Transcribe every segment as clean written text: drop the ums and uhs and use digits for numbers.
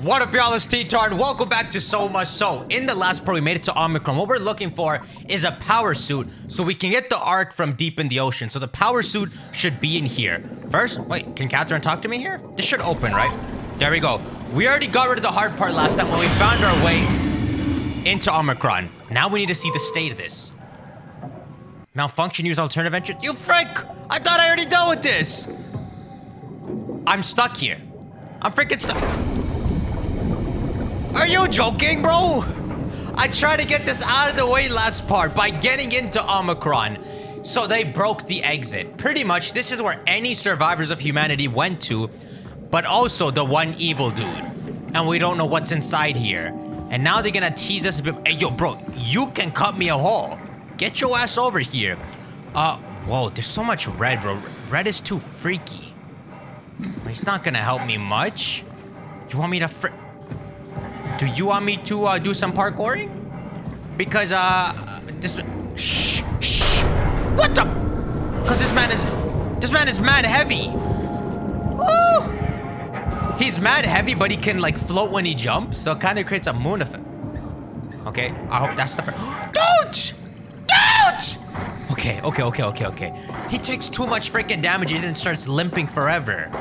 What up, y'all? It's T-Tar, and welcome back to Soma. So, in the last part, we made it to Omicron. What we're looking for is a power suit so we can get the arc from deep in the ocean. So the power suit should be in here. First, wait, can Catherine talk to me here? This should open, right? There we go. We already got rid of the hard part last time when we found our way into Omicron. Now we need to see the state of this. Malfunction, use alternative entrance. You frick! I thought I already dealt with this! I'm stuck here. I'm freaking stuck. Are you joking, bro? I tried to get this out of the way last part by getting into Omicron. So they broke the exit. Pretty much, this is where any survivors of humanity went to, but also the one evil dude. And we don't know what's inside here. And now they're gonna tease us a bit. Hey, yo, bro, you can cut me a hole. Get your ass over here. Whoa, there's so much red, bro. Red is too freaky. He's not gonna help me much. You want me to Do you want me to do some parkouring? Because this shh. What the? Cause this man is mad heavy. Woo! He's mad heavy, but he can like float when he jumps, so it kind of creates a moon effect. Okay, I hope that's the Don't! Okay. He takes too much freaking damage and then starts limping forever.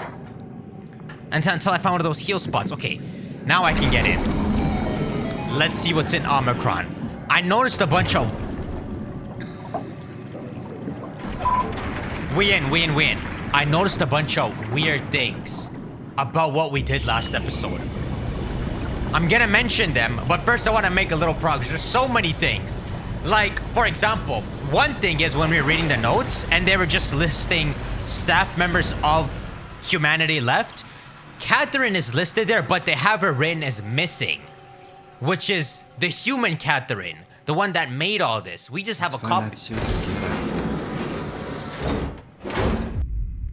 Until I found one of those heal spots. Okay, now I can get in. Let's see what's in Omicron. I noticed a bunch of... We in. I noticed a bunch of weird things about what we did last episode. I'm gonna mention them, but first I want to make a little progress. There's so many things. Like, for example, one thing is when we were reading the notes and they were just listing staff members of humanity left, Catherine is listed there, but they have her written as missing, which is the human Catherine, the one that made all this. We just have a copy.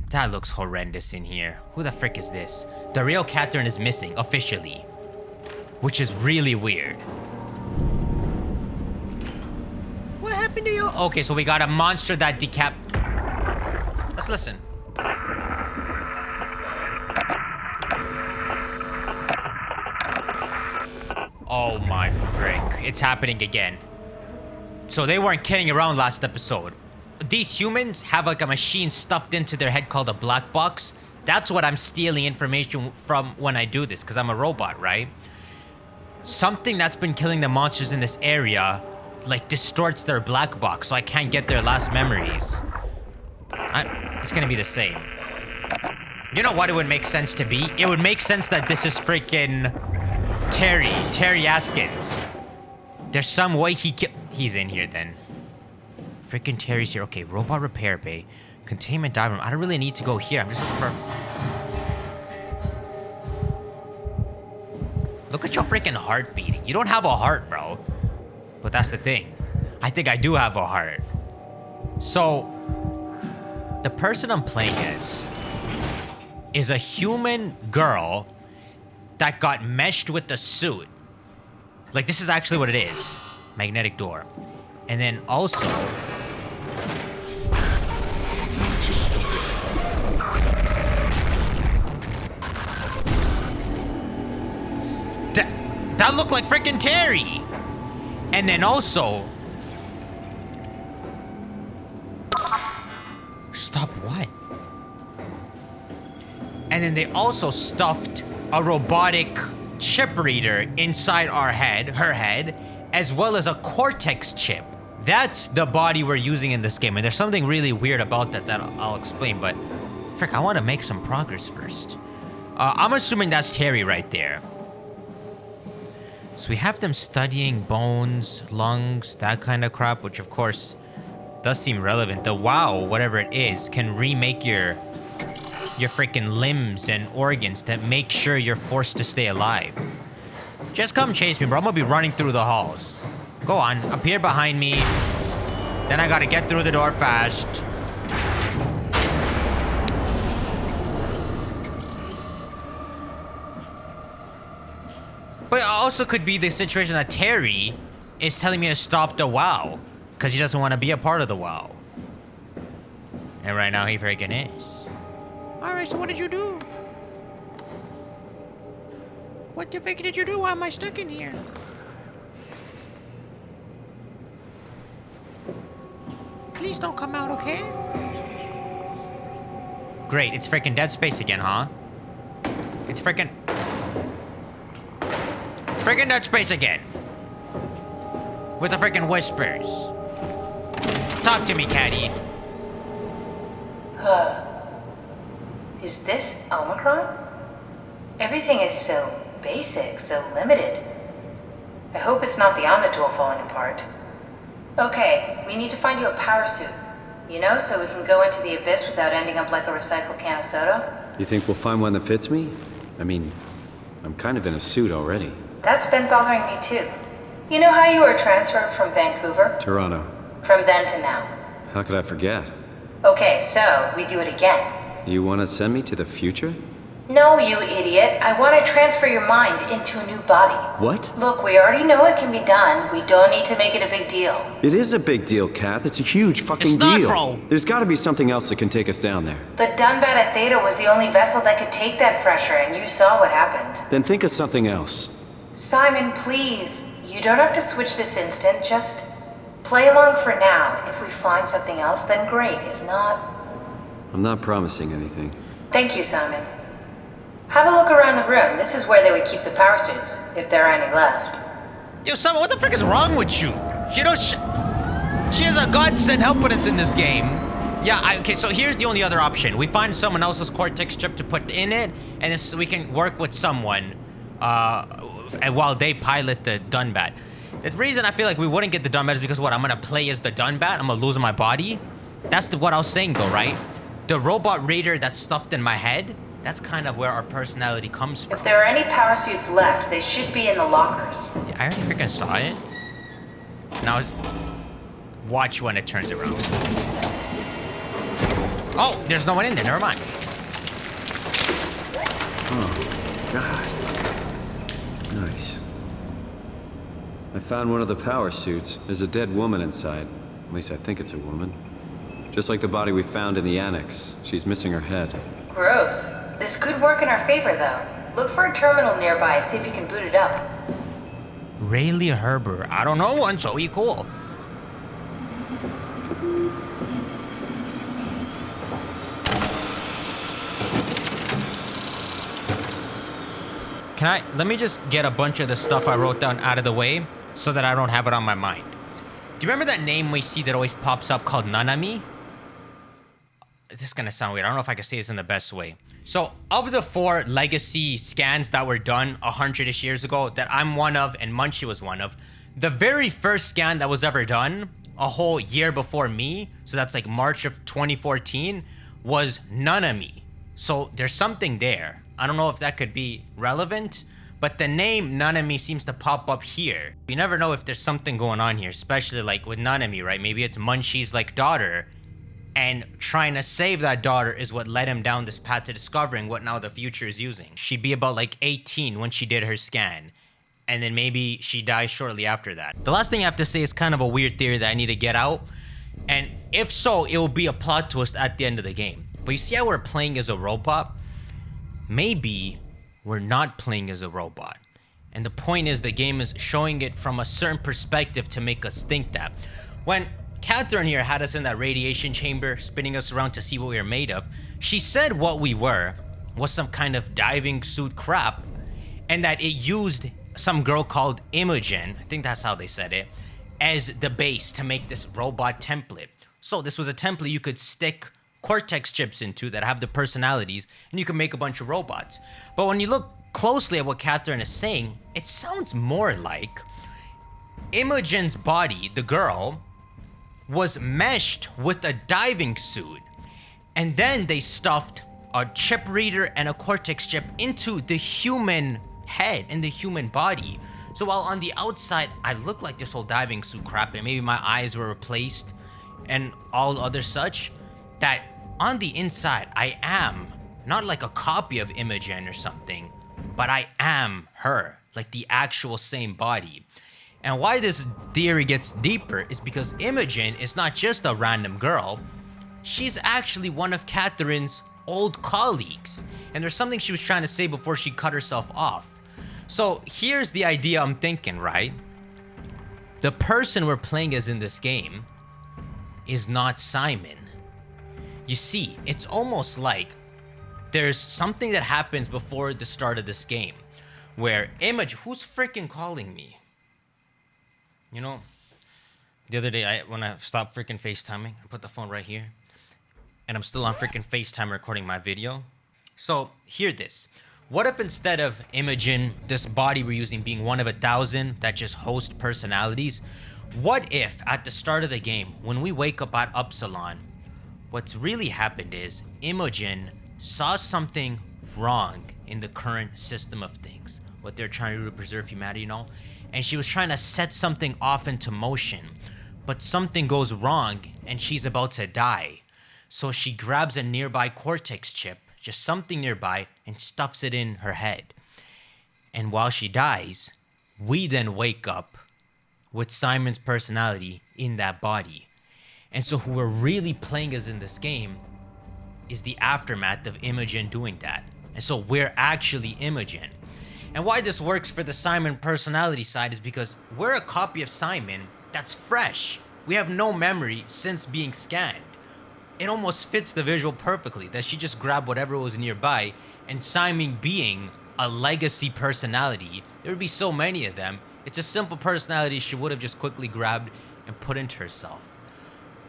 That looks horrendous in here. Who the frick is this? The real Catherine is missing, officially, which is really weird. What happened to you? Okay, so we got a monster that Let's listen. Oh my frick. It's happening again. So they weren't kidding around last episode. These humans have like a machine stuffed into their head called a black box. That's what I'm stealing information from when I do this, because I'm a robot, right? Something that's been killing the monsters in this area like distorts their black box, so I can't get their last memories. It's gonna be the same. You know what it would make sense to be? It would make sense that this is freaking Terry Askins. There's some way he's in here then. Freaking Terry's here. Okay, robot repair bay. Containment dive room. I don't really need to go here. I'm just looking for... Look at your freaking heart beating. You don't have a heart, bro. But that's the thing. I think I do have a heart. So, the person I'm playing as is a human girl that got meshed with the suit. Like, this is actually what it is. Magnetic door. And then also... That looked like freaking Terry! And then also... Stop what? And then they also stuffed a robotic chip reader inside her head, as well as a cortex chip. That's the body we're using in this game, and there's something really weird about that I'll explain, but frick, I want to make some progress first. I'm assuming that's Terry right there. So we have them studying bones, lungs, that kind of crap, which of course does seem relevant. The WoW, whatever it is, can remake your freaking limbs and organs to make sure you're forced to stay alive. Just come chase me, bro. I'm gonna be running through the halls. Go on, appear behind me. Then I gotta get through the door fast. But it also could be the situation that Terry is telling me to stop the WoW because he doesn't want to be a part of the WoW. And right now he freaking is. Alright, so what did you do? What the fuck did you do? Why am I stuck in here? Please don't come out, okay? Great, it's freaking Dead Space again, huh? It's freaking Dead Space again. With the freaking whispers. Talk to me, Caddy. Is this Omicron? Everything is so basic, so limited. I hope it's not the Omnitool falling apart. Okay, we need to find you a power suit. You know, so we can go into the abyss without ending up like a recycled can of soda. You think we'll find one that fits me? I mean, I'm kind of in a suit already. That's been bothering me too. You know how you were transferred from Vancouver? Toronto. From then to now. How could I forget? Okay, so we do it again. You want to send me to the future? No, you idiot. I want to transfer your mind into a new body. What? Look, we already know it can be done. We don't need to make it a big deal. It is a big deal, Kath. It's a huge fucking It's not, deal. bro. There's got to be something else that can take us down there. The Dunbat at Theta was the only vessel that could take that pressure, and you saw what happened. Then think of something else. Simon, please. You don't have to switch this instant. Just play along for now. If we find something else, then great. If not... I'm not promising anything. Thank you, Simon. Have a look around the room. This is where they would keep the power suits, if there are any left. Yo, Soma, what the frick is wrong with you? You know, she is a godsend helping us in this game. Yeah, okay, so here's the only other option. We find someone else's Cortex chip to put in it, and we can work with someone while they pilot the Dunbat. The reason I feel like we wouldn't get the Dunbat is because what? I'm gonna play as the Dunbat? I'm gonna lose my body? That's what I was saying though, right? The robot raider that's stuffed in my head, that's kind of where our personality comes from. If there are any power suits left, they should be in the lockers. Yeah, I already freaking saw it. Now, watch when it turns around. Oh, there's no one in there. Never mind. Oh, God. Nice. I found one of the power suits. There's a dead woman inside. At least I think it's a woman. Just like the body we found in the annex. She's missing her head. Gross. This could work in our favor, though. Look for a terminal nearby, see if you can boot it up. Rayleigh Herbert. I don't know one, so he cool. Let me just get a bunch of the stuff I wrote down out of the way so that I don't have it on my mind. Do you remember that name we see that always pops up called Nanami? This is gonna sound weird. I don't know if I can say this in the best way. So, of the 4 legacy scans that were done 100-ish years ago, that I'm one of and Munchie was one of, the very first scan that was ever done, a whole year before me, so that's like March of 2014, was Nanami. So, there's something there. I don't know if that could be relevant, but the name Nanami seems to pop up here. You never know if there's something going on here, especially like with Nanami, right? Maybe it's Munchie's like daughter, and trying to save that daughter is what led him down this path to discovering what now the future is using. She'd be about like 18 when she did her scan, and then maybe she dies shortly after that. The last thing I have to say is kind of a weird theory that I need to get out, and if so, it will be a plot twist at the end of the game. But you see how we're playing as a robot? Maybe we're not playing as a robot. And the point is the game is showing it from a certain perspective to make us think that. When Catherine here had us in that radiation chamber, spinning us around to see what we were made of, she said what we were was some kind of diving suit crap, and that it used some girl called Imogen, I think that's how they said it, as the base to make this robot template. So this was a template you could stick Cortex chips into that have the personalities, and you can make a bunch of robots. But when you look closely at what Catherine is saying, it sounds more like Imogen's body, the girl, was meshed with a diving suit, and then they stuffed a chip reader and a Cortex chip into the human head and the human body. So while on the outside I look like this whole diving suit crap, and maybe my eyes were replaced and all other such, that on the inside I am not like a copy of Imogen or something, but I am her, like the actual same body. And why this theory gets deeper is because Imogen is not just a random girl, she's actually one of Catherine's old colleagues. And there's something she was trying to say before she cut herself off. So here's the idea I'm thinking, right? The person we're playing as in this game is not Simon. You see, it's almost like there's something that happens before the start of this game where who's freaking calling me? You know, the other day when I stopped freaking FaceTiming, I put the phone right here and I'm still on freaking FaceTime recording my video. So hear this. What if instead of Imogen, this body we're using being one of 1,000 that just host personalities, what if at the start of the game, when we wake up at Upsilon, what's really happened is Imogen saw something wrong in the current system of things, what they're trying to do to preserve humanity and all, and she was trying to set something off into motion, but something goes wrong and she's about to die. So she grabs a nearby cortex chip, just something nearby, and stuffs it in her head. And while she dies, we then wake up with Simon's personality in that body. And so who we're really playing as in this game is the aftermath of Imogen doing that. And so we're actually Imogen. And why this works for the Simon personality side is because we're a copy of Simon that's fresh. We have no memory since being scanned. It almost fits the visual perfectly that she just grabbed whatever was nearby, and Simon being a legacy personality, there would be so many of them, it's a simple personality she would have just quickly grabbed and put into herself.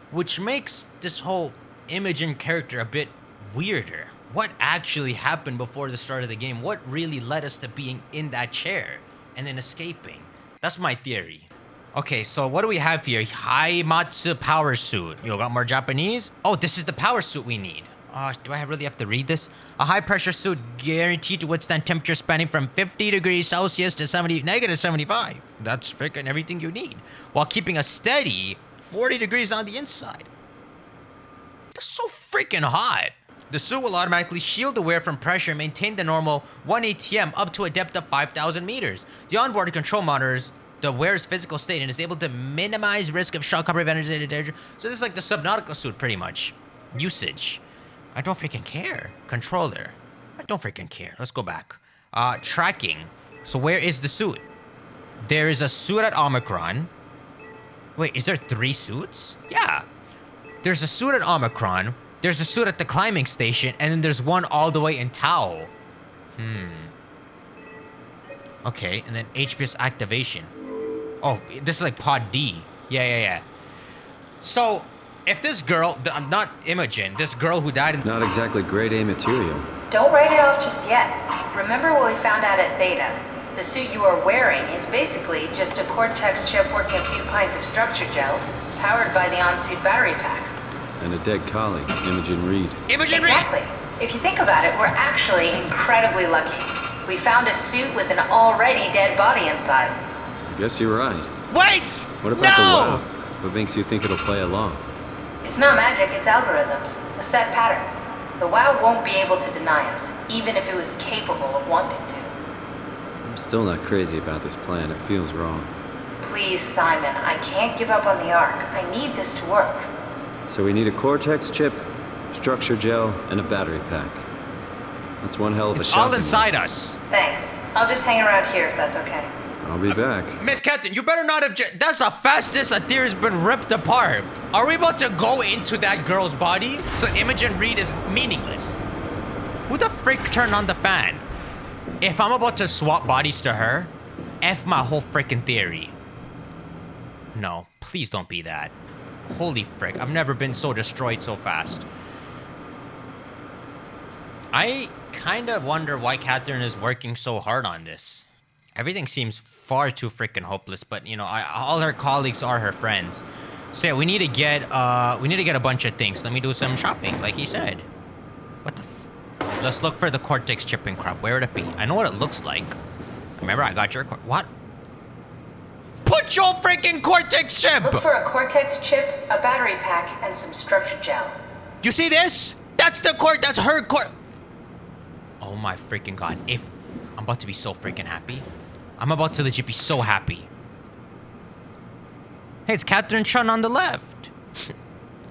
Which makes this whole Imogen character a bit weirder. What actually happened before the start of the game? What really led us to being in that chair and then escaping? That's my theory. Okay, so what do we have here? Haimatsu power suit. You got more Japanese? Oh, this is the power suit we need. Do I really have to read this? A high pressure suit guaranteed to withstand temperature spanning from 50 degrees Celsius to negative 75. That's freaking everything you need. While keeping a steady 40 degrees on the inside. That's so freaking hot. The suit will automatically shield the wearer from pressure and maintain the normal 1 ATM up to a depth of 5,000 meters. The onboard control monitors the wearer's physical state and is able to minimize risk of shock, preventers. So this is like the Subnautica suit, pretty much. Usage. I don't freaking care. Controller. I don't freaking care. Let's go back. Tracking. So where is the suit? There is a suit at Omicron. Wait, is there 3 suits? Yeah. There's a suit at Omicron. There's a suit at the climbing station. And then there's one all the way in Tau. Okay, and then HPS activation. Oh, this is like Pod D. Yeah. So, if this girl, not Imogen, this girl who died in... Not exactly grade A material. Don't write it off just yet. Remember what we found out at Theta? The suit you are wearing is basically just a cortex chip working a few pints of structure gel, powered by the on-suit battery pack. And a dead colleague, Imogen Reed. Imogen Reed! Exactly. If you think about it, we're actually incredibly lucky. We found a suit with an already dead body inside. I guess you're right. Wait! What about the WoW? What makes you think it'll play along? It's not magic, it's algorithms. A set pattern. The WoW won't be able to deny us, even if it was capable of wanting to. I'm still not crazy about this plan. It feels wrong. Please, Simon, I can't give up on the Ark. I need this to work. So we need a cortex chip, structure gel, and a battery pack. That's one hell of a shopping all inside list. us. Thanks. I'll just hang around here if that's okay. I'll be back. Miss Captain, you better not have that's the fastest Aether's been ripped apart. Are we about to go into that girl's body? So Imogen Reed is meaningless. Who the frick turned on the fan? If I'm about to swap bodies to her, F my whole freaking theory. No, please don't be that. Holy frick, I've never been so destroyed so fast. I kind of wonder why Catherine is working so hard on this. Everything seems far too freaking hopeless, but you know, all her colleagues are her friends. So yeah, we need to get a bunch of things. Let me do some shopping, like he said. What the Let's look for the cortex chipping crop. Where would it be? I know what it looks like. Remember, I got your what? Put your freaking cortex chip! Look for a cortex chip, a battery pack, and some structure gel. You see this? That's her Oh my freaking god. I'm about to be so freaking happy. I'm about to legit be so happy. Hey, it's Catherine Chun on the left.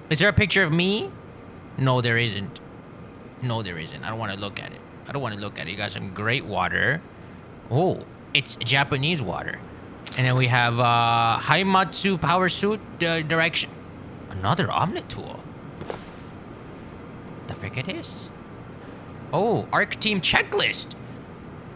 Is there a picture of me? No, there isn't. No, there isn't. I don't want to look at it. You got some great water. Oh, It's Japanese water. And then we have Haimatsu power suit direction. Another Omnitool. The frick it is? Oh, ARC team checklist.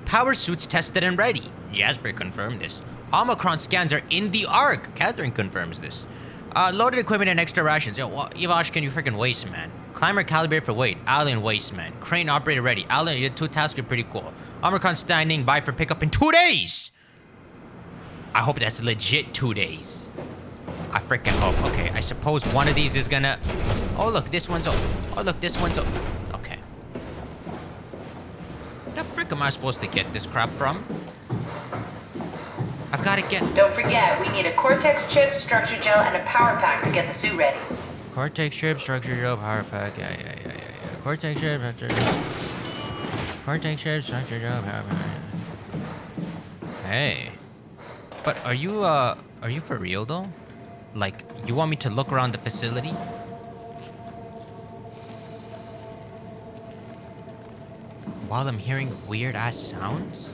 Power suits tested and ready. Jasper confirmed this. Omicron scans are in the ARC. Catherine confirms this. Loaded equipment and extra rations. Yo, Ivash, can you freaking waste, man? Climber calibrate for weight. Alien waste, man. Crane operator ready. Alien, you did 2 tasks, are pretty cool. Omicron standing by for pickup in 2 days. I hope that's legit 2 days. I freaking hope. Okay, I suppose one of these is gonna... Oh, look, this one's open. Oh, look, this one's open. Okay. The frick am I supposed to get this crap from? I've got to get... Don't forget, we need a Cortex chip, structure gel, and a power pack to get the suit ready. Cortex chip, structure gel, power pack. Yeah. Cortex chip, structure gel. Cortex chip, structure gel, power pack. Hey. But are you for real though? Like, you want me to look around the facility? While I'm hearing weird ass sounds?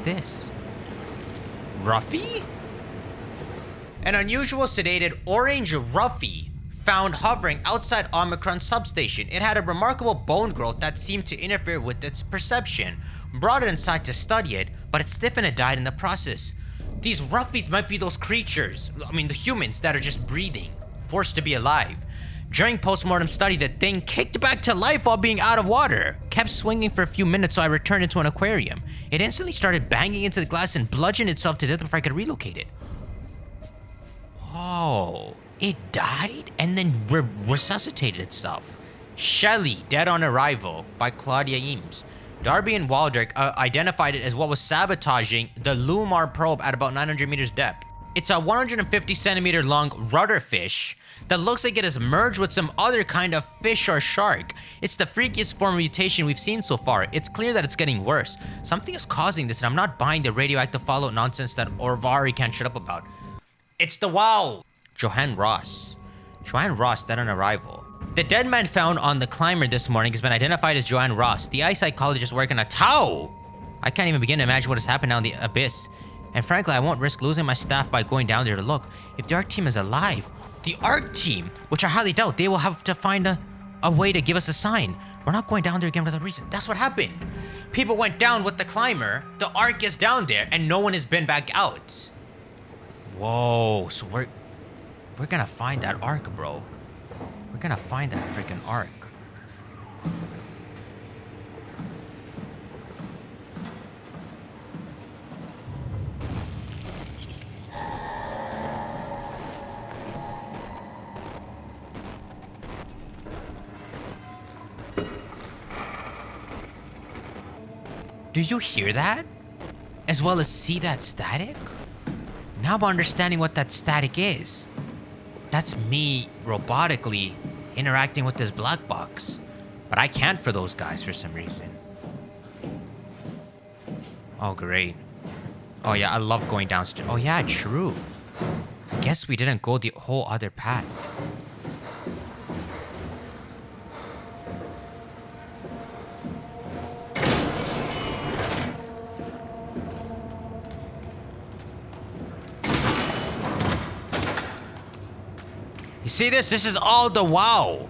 This? Ruffy? An unusual sedated orange Ruffy found hovering outside Omicron substation. It had a remarkable bone growth that seemed to interfere with its perception. Brought it inside to study it, but it stiffened and died in the process. These Ruffies might be those creatures, the humans that are just breathing, forced to be alive. During postmortem study, the thing kicked back to life while being out of water. Kept swinging for a few minutes, so I returned it to an aquarium. It instantly started banging into the glass and bludgeoned itself to death before I could relocate it. Oh, it died and then resuscitated itself. Shelley, dead on arrival, by Claudia Eames. Darby and Waldrick identified it as what was sabotaging the Lumar probe at about 900 meters depth. It's a 150 centimeter long rudder fish that looks like it has merged with some other kind of fish or shark. It's the freakiest form of mutation we've seen so far. It's clear that it's getting worse. Something is causing this, and I'm not buying the radioactive fallout nonsense that Orvari can't shut up about. It's the WoW! Joanne Ross, dead on arrival. The dead man found on the climber this morning has been identified as Joanne Ross, the eye psychologist working at Tau. I can't even begin to imagine what has happened down the abyss. And frankly, I won't risk losing my staff by going down there to look. If the ARC team is alive, the ARC team, which I highly doubt, they will have to find a way to give us a sign. We're not going down there again without a reason. That's what happened. People went down with the climber, the ARC is down there, and no one has been back out. Whoa, so we're gonna find that ARC, bro. We're gonna find that freaking ARC. Do you hear that? As well as see that static? Now I'm understanding what that static is. That's me robotically interacting with this black box. But I can't for those guys for some reason. Oh, great. Oh yeah, I love going downstairs. Oh yeah, true. I guess we didn't go the whole other path. You see this? This is all the WoW.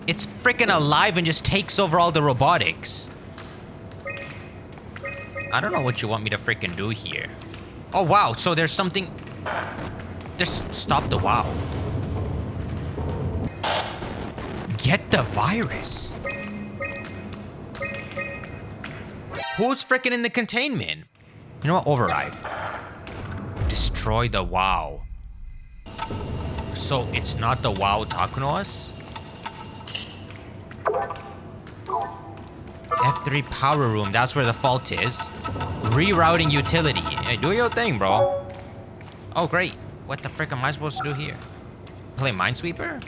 It's freaking alive and just takes over all the robotics. I don't know what you want me to freaking do here. Oh wow, so there's something... Just stop the WoW. Get the virus. Who's freaking in the containment? You know what? Override. Destroy the WoW. So it's not the WoW talking to us? F3 power room, that's where the fault is. Rerouting utility. Hey, do your thing, bro. Oh, great. What the frick am I supposed to do here? Play Minesweeper?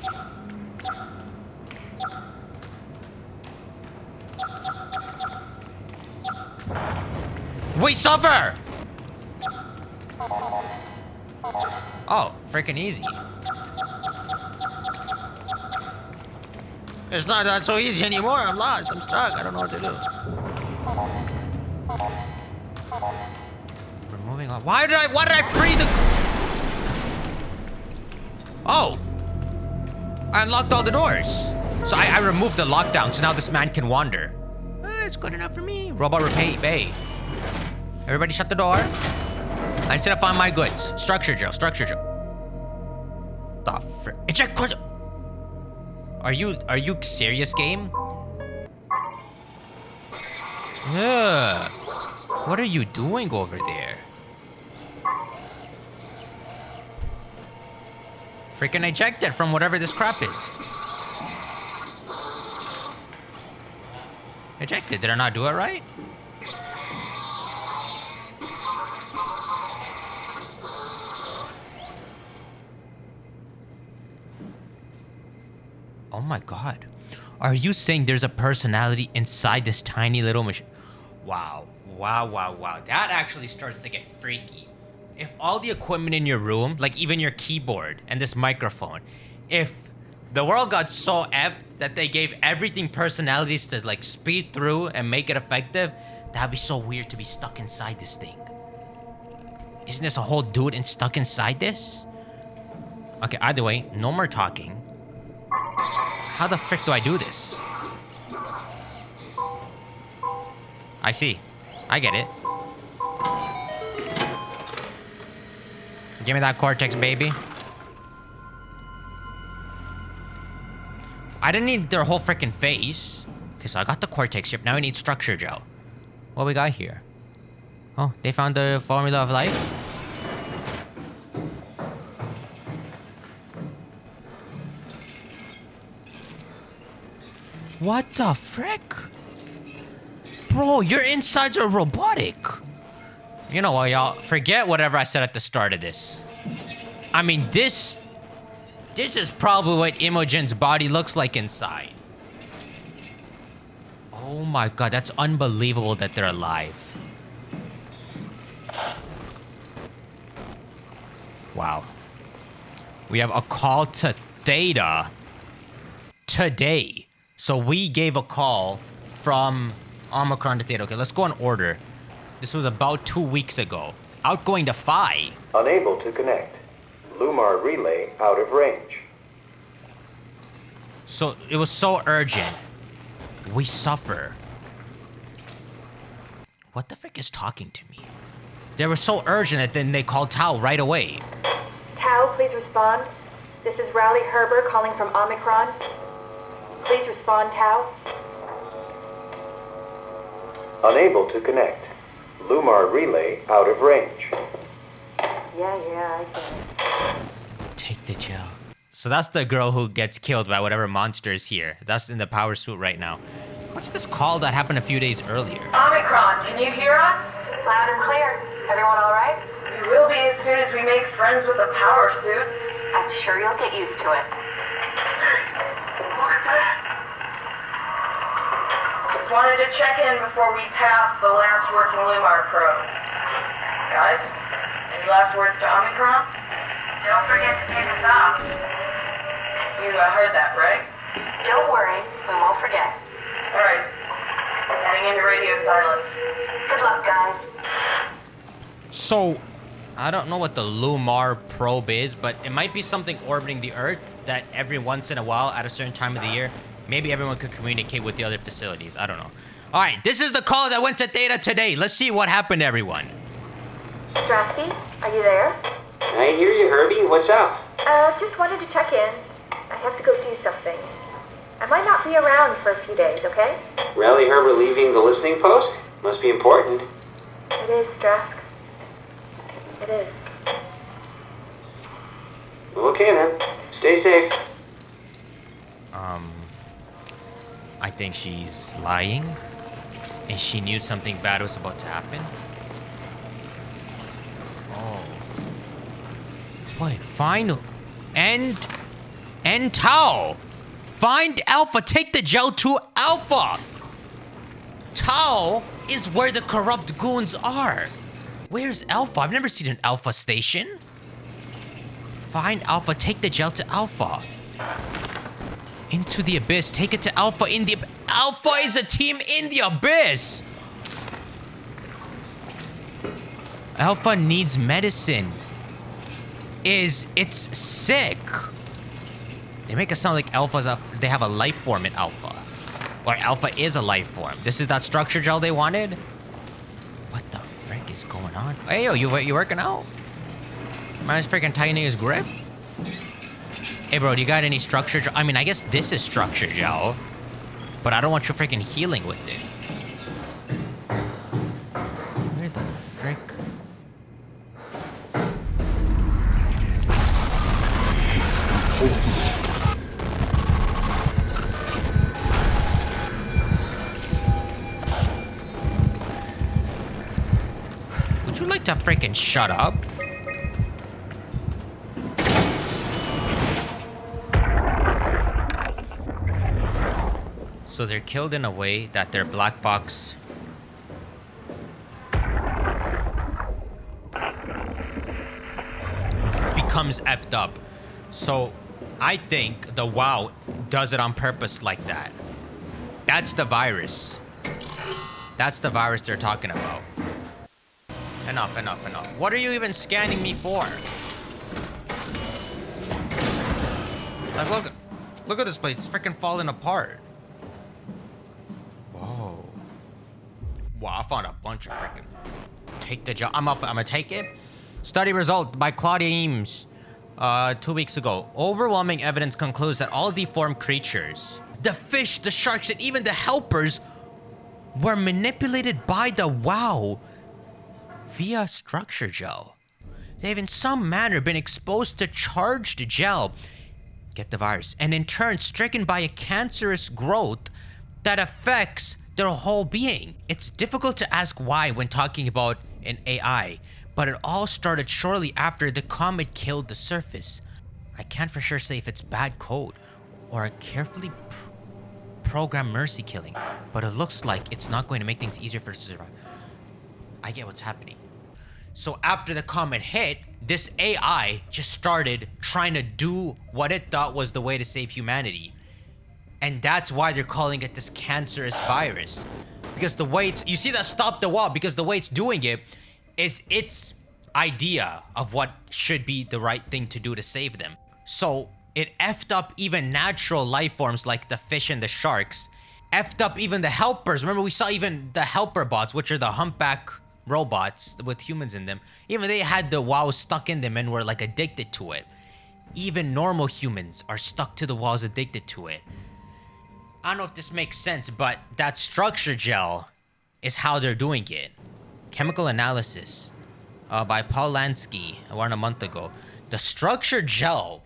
We suffer! Oh, freaking easy. It's not that so easy anymore. I'm lost. I'm stuck. I don't know what to do. We're moving on. Why did I free the... Oh. I unlocked all the doors. So I removed the lockdown, so now this man can wander. It's good enough for me. Robot repay, bay. Everybody shut the door. I need to find my goods. Structure Joe. The frick? Eject quick. Are you serious, game? Ugh. What are you doing over there? Freaking ejected from whatever this crap is. Ejected. Did I not do it right? Oh my god. Are you saying there's a personality inside this tiny little machine? Wow. That actually starts to get freaky. If all the equipment in your room, like even your keyboard and this microphone, if the world got so effed that they gave everything personalities to like speed through and make it effective, that'd be so weird to be stuck inside this thing. Isn't this a whole dude and stuck inside this? Okay, either way, no more talking. How the frick do I do this? I see. I get it. Give me that cortex, baby. I didn't need their whole freaking face. Okay, so I got the cortex chip. Now we need structure gel. What we got here? Oh, they found the formula of life? What the frick? Bro, your insides are robotic. You know what, y'all? Forget whatever I said at the start of this. I mean, this is probably what Imogen's body looks like inside. Oh my god, that's unbelievable that they're alive. Wow. We have a call to Theta today. So we gave a call from Omicron to Theta. Okay, let's go in order. This was about 2 weeks ago. Outgoing to Phi. Unable to connect. Lumar relay out of range. So it was so urgent. We suffer. What the frick is talking to me? They were so urgent that then they called Tao right away. Tao, please respond. This is Rowley Herber calling from Omicron. Please respond, Tao. Unable to connect. Lumar relay out of range. Yeah, I get it. Take the gel. So that's the girl who gets killed by whatever monster is here. That's in the power suit right now. What's this call that happened a few days earlier? Omicron, can you hear us? Loud and clear. Everyone all right? We will be as soon as we make friends with the power suits. I'm sure you'll get used to it. Look at that. Just wanted to check in before we pass the last working Lumar probe. Guys, any last words to Omicron? Don't forget to pick us up. You heard that, right? Don't worry, we won't forget. Alright. Heading into radio silence. Good luck, guys. So, I don't know what the Lumar probe is, but it might be something orbiting the Earth that every once in a while, at a certain time of the year, maybe everyone could communicate with the other facilities. I don't know. All right, this is the call that went to Theta today. Let's see what happened, everyone. Strasky, are you there? I hear you, Herbie. What's up? Just wanted to check in. I have to go do something. I might not be around for a few days, okay? Rowley Herber leaving the listening post? Must be important. It is, Strask. It is. Okay then. Stay safe. I think she's lying, and she knew something bad was about to happen. Oh. Wait, find and Tao. Find Alpha. Take the gel to Alpha. Tao is where the corrupt goons are. Where's Alpha? I've never seen an Alpha station. Find Alpha, take the gel to Alpha. Into the abyss, take it to Alpha in the... Alpha is a team in the abyss! Alpha needs medicine. It's sick. They make it sound like they have a life form in Alpha. Or Alpha is a life form. This is that structure gel they wanted? What the frick is going on? Hey, yo, you working out? Man's freaking tightening his grip. Hey, bro, do you got any structure gel? I mean, I guess this is structure gel. But I don't want you freaking healing with it. Where the frick? It's important. Would you like to freaking shut up? So they're killed in a way that their black box becomes effed up. So I think the WoW does it on purpose like that. That's the virus. That's the virus they're talking about. Enough. What are you even scanning me for? Like, look at this place. It's freaking falling apart. Whoa. Wow, I found a bunch of freaking... Take the job. I'm gonna take it. Study result by Claudia Eames. 2 weeks ago. Overwhelming evidence concludes that all deformed creatures, the fish, the sharks, and even the helpers were manipulated by the WoW via structure gel. They've in some manner been exposed to charged gel, get the virus, and in turn stricken by a cancerous growth that affects their whole being. It's difficult to ask why when talking about an AI, but it all started shortly after the comet killed the surface. I can't for sure say if it's bad code or a carefully programmed mercy killing, but it looks like it's not going to make things easier for us to survive. I get what's happening. So after the comet hit, this AI just started trying to do what it thought was the way to save humanity. And that's why they're calling it this cancerous virus. Because the way you see that stop the wall, because the way it's doing it is its idea of what should be the right thing to do to save them. So it effed up even natural life forms like the fish and the sharks. Effed up even the helpers. Remember, we saw even the helper bots, which are the humpback robots with humans in them. Even they had the WoW stuck in them and were like addicted to it. Even normal humans are stuck to the WoWs, addicted to it. I don't know if this makes sense, but that structure gel is how they're doing it. Chemical analysis by Paul Lansky around a month ago. The structure gel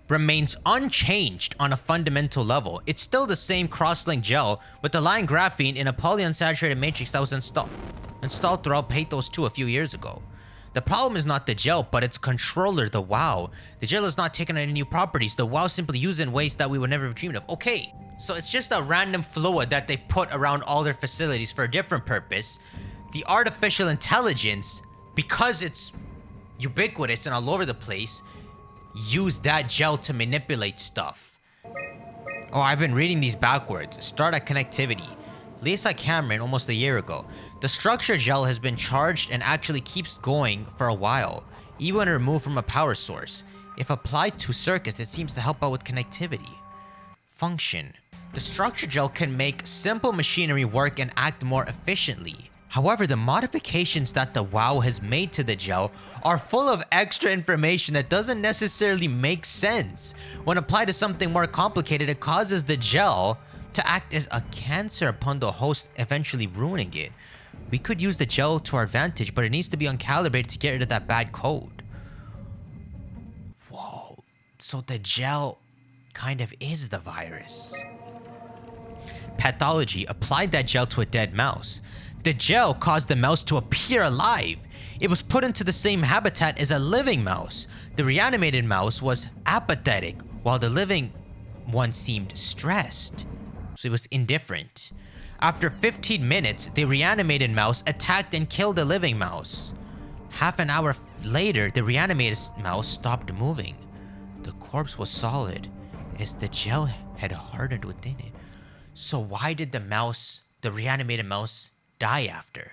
remains unchanged on a fundamental level. It's still the same cross-link gel with the line graphene in a polyunsaturated matrix that was installed throughout Pathos 2 a few years ago. The problem is not the gel, but its controller, the WoW. The gel is not taking on any new properties. The WoW simply used in ways that we would never have dreamed of. Okay, so it's just a random fluid that they put around all their facilities for a different purpose. The artificial intelligence, because it's ubiquitous and all over the place, use that gel to manipulate stuff. Oh, I've been reading these backwards. Start at connectivity. Lisa Cameron, almost a year ago. The structure gel has been charged and actually keeps going for a while, even when removed from a power source. If applied to circuits, it seems to help out with connectivity. Function. The structure gel can make simple machinery work and act more efficiently. However, the modifications that the WoW has made to the gel are full of extra information that doesn't necessarily make sense. When applied to something more complicated, it causes the gel to act as a cancer upon the host, eventually ruining it. We could use the gel to our advantage, but it needs to be uncalibrated to get rid of that bad code. Whoa, so the gel kind of is the virus. Pathology applied that gel to a dead mouse. The gel caused the mouse to appear alive. It was put into the same habitat as a living mouse. The reanimated mouse was apathetic, while the living one seemed stressed. So it was indifferent. After 15 minutes, the reanimated mouse attacked and killed the living mouse. Half an hour later, the reanimated mouse stopped moving. The corpse was solid, as the gel had hardened within it. So why did the reanimated mouse, die after?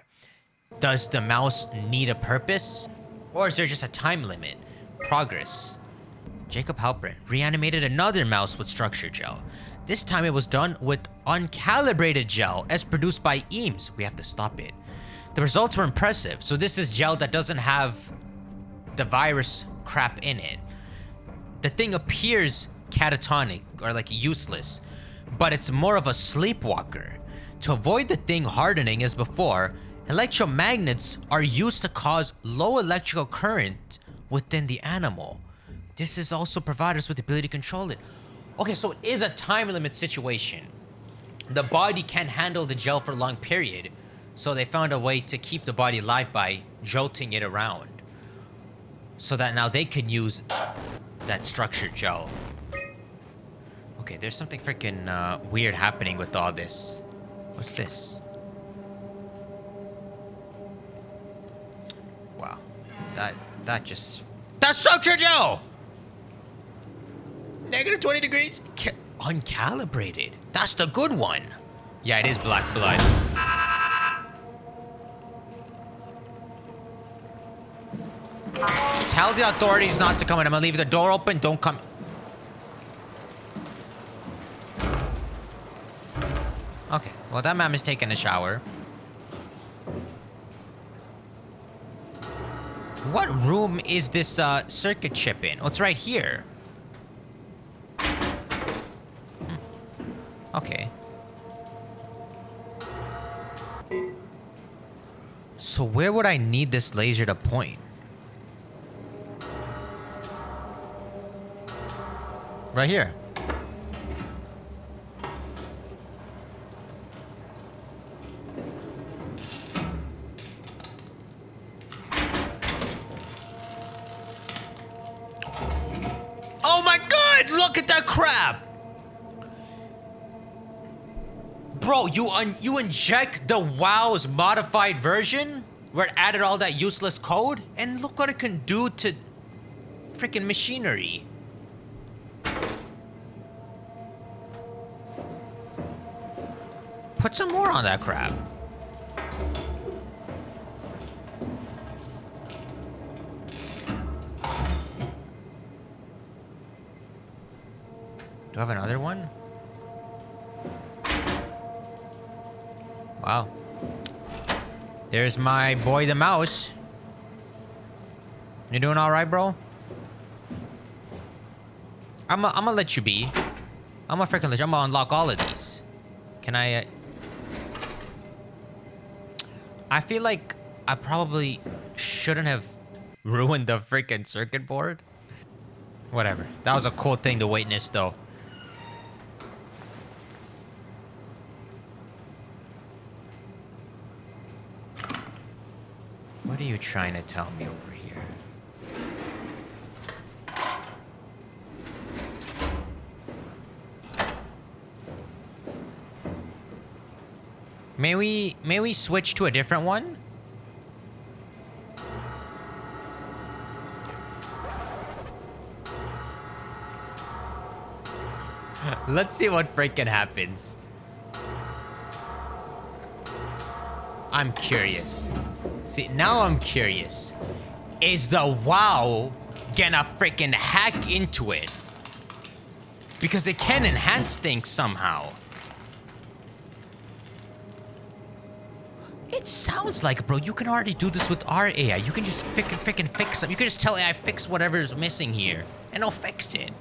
Does the mouse need a purpose? Or is there just a time limit? Progress. Jacob Halpern reanimated another mouse with structure gel. This time it was done with uncalibrated gel as produced by Eames. We have to stop it. The results were impressive. So this is gel that doesn't have the virus crap in it. The thing appears catatonic or like useless, but it's more of a sleepwalker. To avoid the thing hardening as before, electromagnets are used to cause low electrical current within the animal. This is also provided us with the ability to control it. Okay, so it is a time limit situation. The body can't handle the gel for a long period, so they found a way to keep the body alive by jolting it around. So that now they can use that structured gel. Okay, there's something freaking weird happening with all this. What's this? Wow. That's structured gel! Negative 20 degrees? Uncalibrated. That's the good one. Yeah, it is black blood. Tell the authorities not to come in. I'm gonna leave the door open. Don't come. Okay, well, that man is taking a shower. What room is this circuit chip in? Oh, it's right here. Okay. So where would I need this laser to point? Right here. Oh my god, look at that crap! Bro, you inject the WoW's modified version where it added all that useless code, and look what it can do to freaking machinery. Put some more on that crap. Do I have another one? Wow. There's my boy the mouse. You doing all right, bro? I'm gonna let you be. I'm gonna freaking let you. I'm gonna unlock all of these. Can I? I feel like I probably shouldn't have ruined the freaking circuit board. Whatever. That was a cool thing to witness, though. What are you trying to tell me over here? May we switch to a different one? Let's see what freaking happens. I'm curious. See, now I'm curious. Is the WoW gonna freaking hack into it? Because it can enhance things somehow. It sounds like, bro, you can already do this with our AI. You can just freaking fix it. You can just tell AI fix whatever's missing here, and it'll fix it.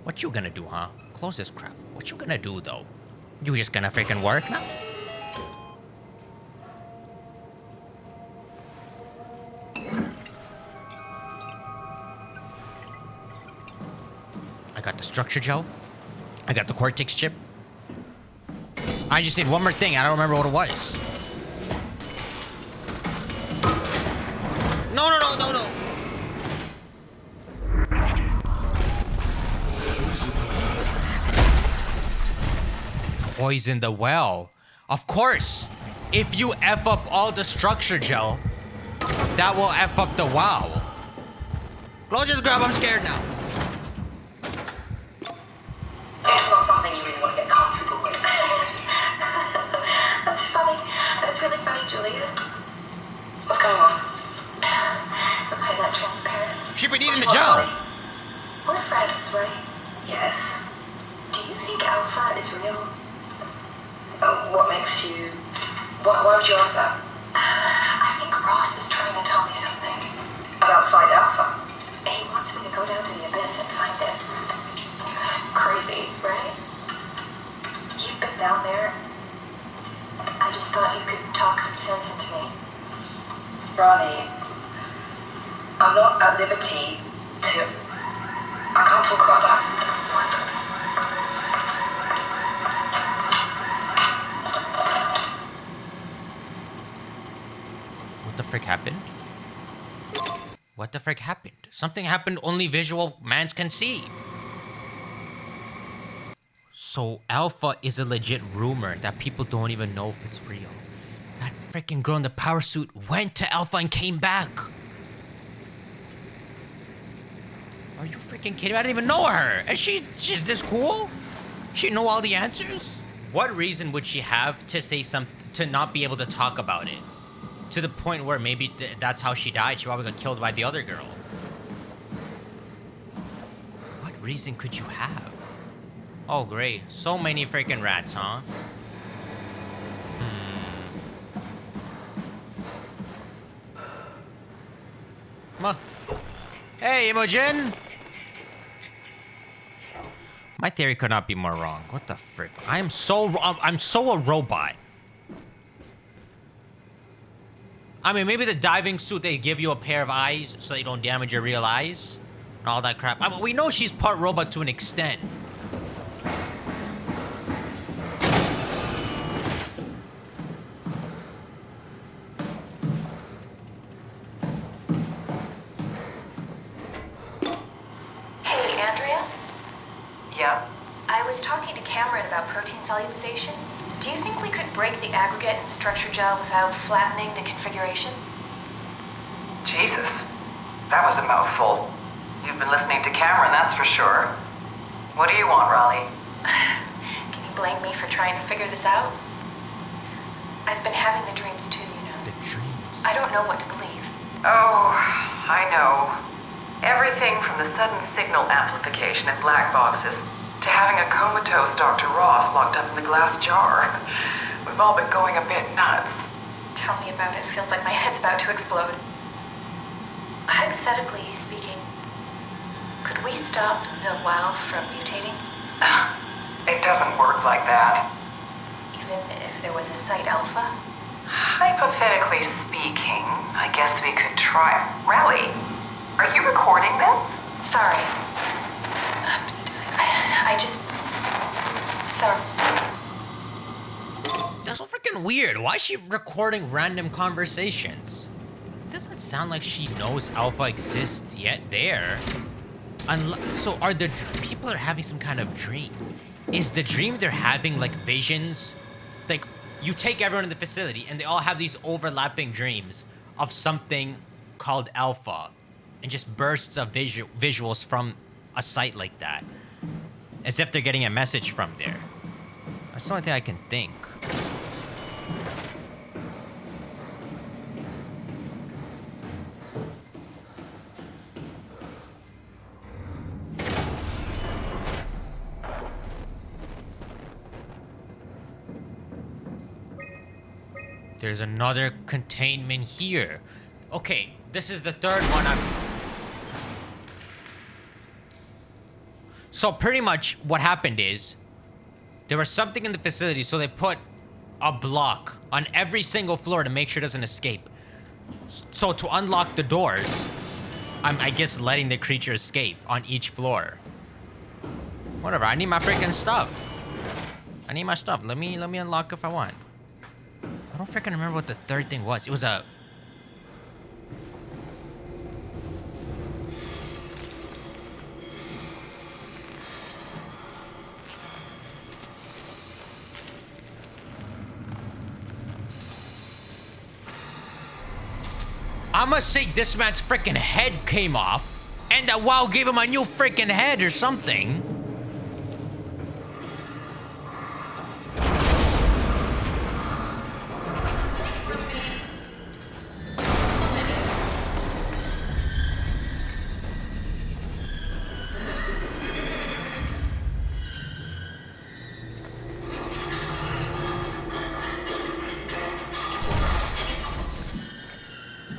What you gonna do, huh? Close this crap. What you gonna do, though? You just gonna freaking work now? I got the structure gel. I got the cortex chip. I just did one more thing. I don't remember what it was. No. poison the well. Of course, if you F up all the structure gel, that will F up the wow. Close this grab, I'm scared now. It's not something you really want to get comfortable with. That's funny. That's really funny, Julia. What's going on? Am I that transparent? She been eating the gel. We're friends, right? Yes. Do you think Alpha is real? What makes you... Why would you ask that? I think Ross is trying to tell me something. About Site Alpha? He wants me to go down to the abyss and find it. Crazy, right? You've been down there. I just thought you could talk some sense into me. Ronnie, I'm not at liberty to... I can't talk about that. What the frick happened? What the frick happened? Something happened only visual mans can see. So Alpha is a legit rumor that people don't even know if it's real. That freaking girl in the power suit went to Alpha and came back. Are you freaking kidding me? I didn't even know her. And she's this cool? She know all the answers? What reason would she have to say something, to not be able to talk about it? To the point where maybe that's how she died. She probably got killed by the other girl. What reason could you have? Oh, great. So many freaking rats, huh? Come on. Hey, Imogen! My theory could not be more wrong. What the frick? I'm so a robot. I mean, maybe the diving suit, they give you a pair of eyes so you don't damage your real eyes. And all that crap. I mean, we know she's part robot to an extent. Hey, Andrea? Yeah? I was talking to Cameron about protein solubilization. Do you think we could break the aggregate and structure gel without flattening the configuration? Jesus, that was a mouthful. You've been listening to Cameron, that's for sure. What do you want, Raleigh? Can you blame me for trying to figure this out? I've been having the dreams too, you know. The dreams. I don't know what to believe. Oh, I know. Everything from the sudden signal amplification in black boxes to having a comatose Dr. Ross locked up in the glass jar. We've all been going a bit nuts. Tell me about it. Feels like my head's about to explode. Hypothetically speaking, could we stop the WoW from mutating? It doesn't work like that. Even if there was a Site Alpha? Hypothetically speaking, I guess we could try. Raleigh, are you recording this? Sorry. I just... Sorry. That's so freaking weird. Why is she recording random conversations? It doesn't sound like she knows Alpha exists yet there. So are the people are having some kind of dream? Is the dream they're having like visions? Like you take everyone in the facility and they all have these overlapping dreams of something called Alpha and just bursts of visuals from a site like that. As if they're getting a message from there. That's the only thing I can think. There's another containment here. Okay, this is the third one So pretty much what happened is there was something in the facility, so they put a block on every single floor to make sure it doesn't escape. So to unlock the doors, I'm, I guess, letting the creature escape on each floor. Whatever, I need my freaking stuff. I need my stuff. Let me unlock if I want. I don't freaking remember what the third thing was. It was a... I must say this man's freaking head came off, and that WoW gave him a new freaking head or something.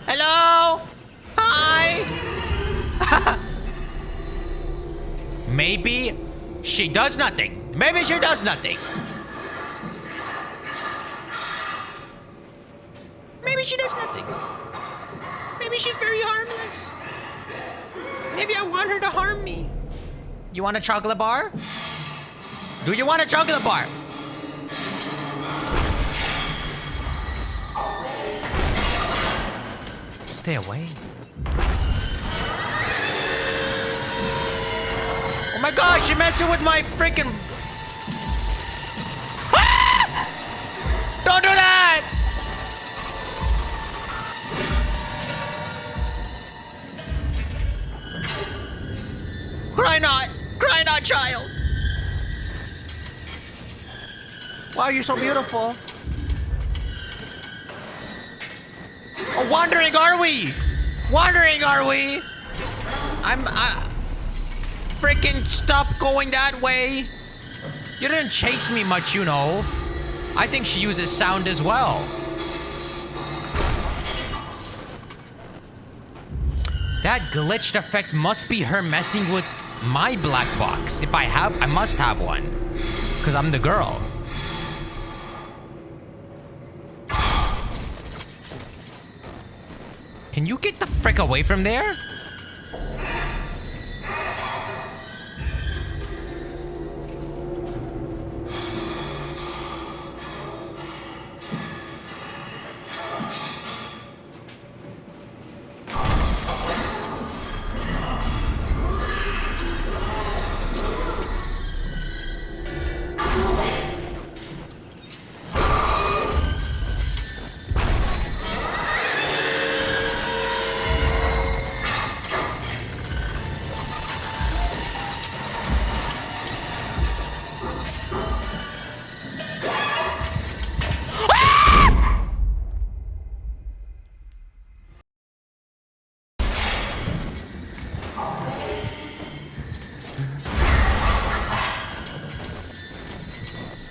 Hello? Hi? Maybe she does nothing. Maybe she does nothing. Maybe she does nothing. Maybe she's very harmless. Maybe I want her to harm me. You want a chocolate bar? Do you want a chocolate bar? Stay away. Oh my gosh, you're messing with my freaking... Ah! Don't do that! Cry not, child. Wow, you're so beautiful. Oh, wandering are we? Wandering are we? Freaking stop going that way. You didn't chase me much, you know. I think she uses sound as well. That glitched effect must be her messing with my black box. If I must have one. Because I'm the girl. Can you get the frick away from there?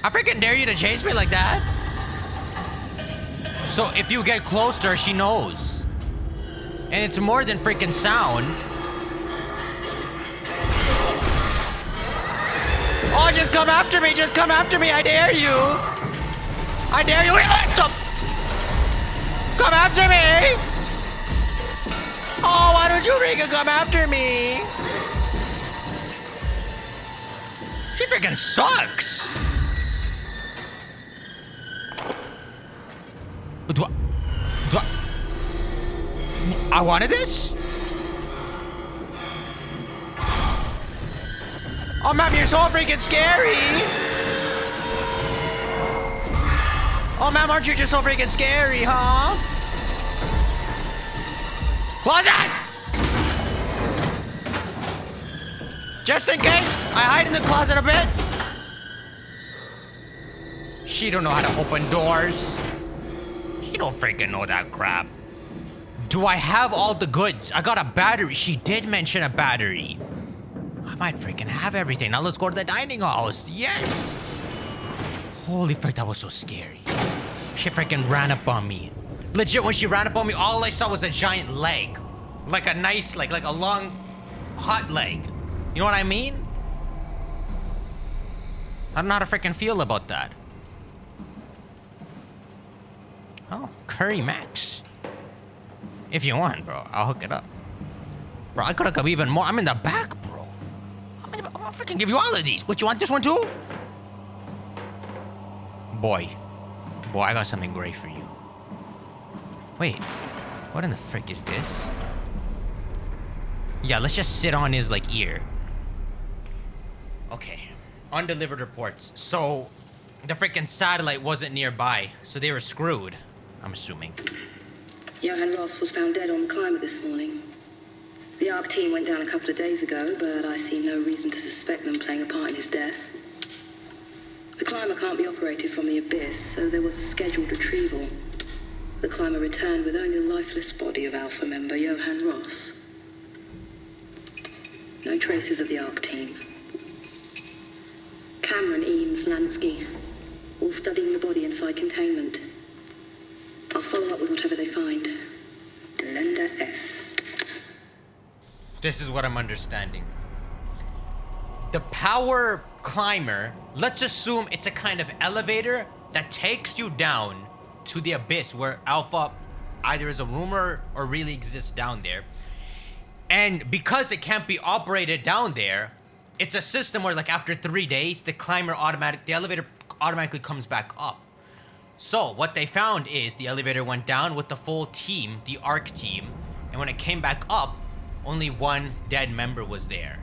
I freaking dare you to chase me like that. So if you get close to her, she knows. And it's more than freaking sound. Oh, just come after me. Just come after me. I dare you. I dare you. Come after me. Oh, why don't you freaking come after me? She freaking sucks. I wanted this? Oh, ma'am, you're so freaking scary. Oh, ma'am, aren't you just so freaking scary, huh? Closet! Just in case, I hide in the closet a bit. She don't know how to open doors. She don't freaking know that crap. Do I have all the goods? I got a battery. She did mention a battery. I might freaking have everything. Now let's go to the dining halls. Yes. Holy frick, that was so scary. She freaking ran up on me. Legit, when she ran up on me, all I saw was a giant leg. Like a nice leg, like a long, hot leg. You know what I mean? I don't know how to freaking feel about that. Oh, Curry Max. If you want, bro, I'll hook it up. Bro, I could hook up even more. I'm in the back, bro. I'm gonna freaking give you all of these. What, you want this one too? Boy, I got something great for you. Wait, what in the frick is this? Yeah, let's just sit on his, like, ear. Okay, undelivered reports. So, the freaking satellite wasn't nearby, so they were screwed, I'm assuming. Johann Ross was found dead on the climber this morning. The ARC team went down a couple of days ago, but I see no reason to suspect them playing a part in his death. The climber can't be operated from the abyss, so there was a scheduled retrieval. The climber returned with only the lifeless body of Alpha member Johann Ross. No traces of the ARC team. Cameron, Eames, Lansky, all studying the body inside containment. I'll follow up with whatever they find. Delenda est. This is what I'm understanding. The power climber, let's assume it's a kind of elevator that takes you down to the abyss where Alpha either is a rumor or really exists down there. And because it can't be operated down there, it's a system where like after 3 days, the elevator automatically comes back up. So what they found is the elevator went down with the full team, the ARC team, and when it came back up, only one dead member was there.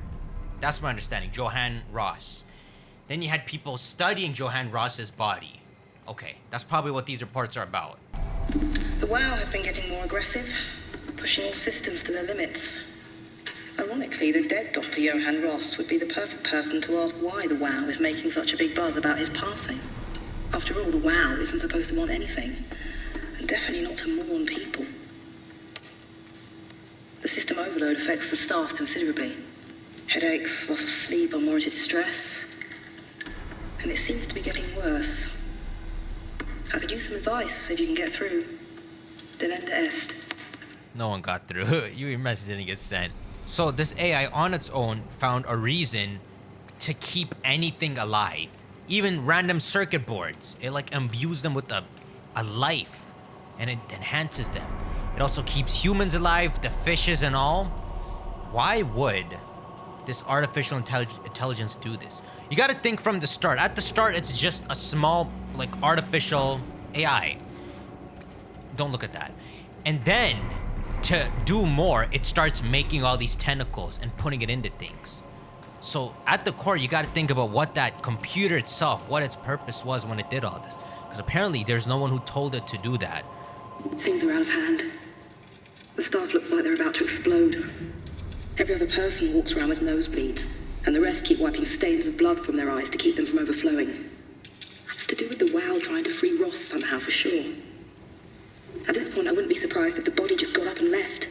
That's my understanding, Johann Ross. Then you had people studying Johann Ross's body. Okay, that's probably what these reports are about. The WoW has been getting more aggressive, pushing all systems to their limits. Ironically, the dead Dr. Johann Ross would be the perfect person to ask why the WoW is making such a big buzz about his passing. After all, the WoW isn't supposed to want anything, and definitely not to mourn people. The system overload affects the staff considerably. Headaches, loss of sleep, unwarranted stress. And it seems to be getting worse. I could use some advice if you can get through. Delenda est. No one got through. Your message didn't get sent. So this AI on its own found a reason to keep anything alive. Even random circuit boards. It like imbues them with a life. And it enhances them. It also keeps humans alive, the fishes and all. Why would this artificial intelligence do this? You gotta think from the start. At the start, it's just a small, like, artificial AI. Don't look at that. And then, to do more, it starts making all these tentacles and putting it into things. So, at the core, you gotta think about what that computer itself, what its purpose was when it did all this. Because apparently, there's no one who told it to do that. Things are out of hand. The staff looks like they're about to explode. Every other person walks around with nosebleeds, and the rest keep wiping stains of blood from their eyes to keep them from overflowing. It's to do with the WoW trying to free Ross somehow, for sure. At this point, I wouldn't be surprised if the body just got up and left.